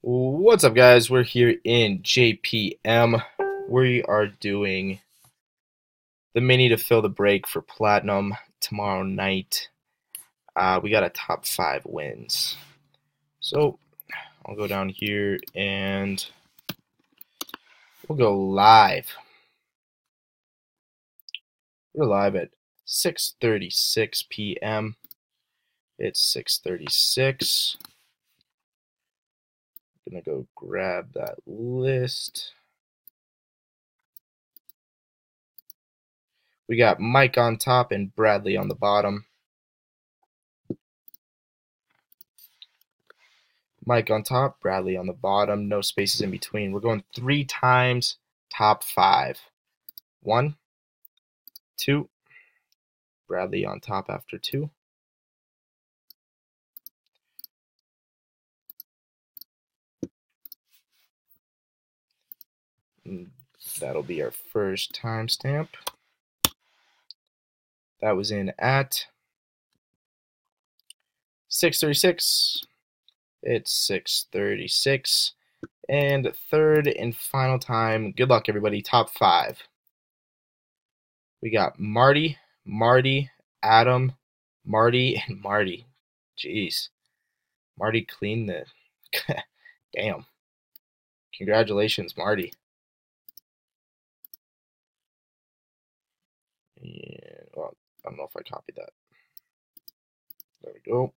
What's up, guys? We're here in JPM. We are doing the mini to fill the break for Platinum tomorrow night. We got a top 5 wins. So I'll go down here and we'll go live. We're live at 6:36 p.m. It's 6:36. I'm gonna go grab that list. We got Mike on top and Bradley on the bottom. Mike on top, Bradley on the bottom, no spaces in between. We're going 3 times top 5. 1, 2, Bradley on top after 2. And that'll be our first timestamp. That was in at 6:36. It's 6:36. And third and final time. Good luck, everybody. Top 5. We got Marty, Adam, Marty, and Marty. Jeez. Marty cleaned the... Damn. Congratulations, Marty. And, well, I don't know if I copied that. There we go.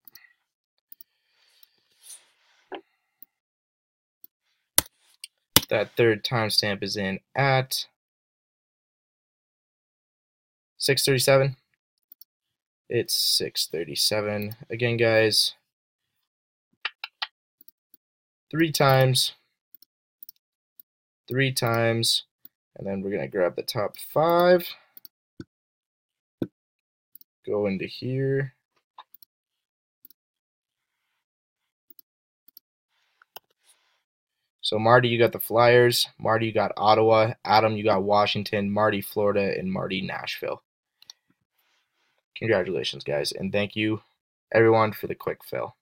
That third timestamp is in at 6:37. It's 6:37. Again, guys, 3 times, and then we're going to grab the top 5, go into here. So Marty, you got the Flyers. Marty, you got Ottawa. Adam, you got Washington. Marty, Florida. And Marty, Nashville. Congratulations, guys. And thank you, everyone, for the quick fill.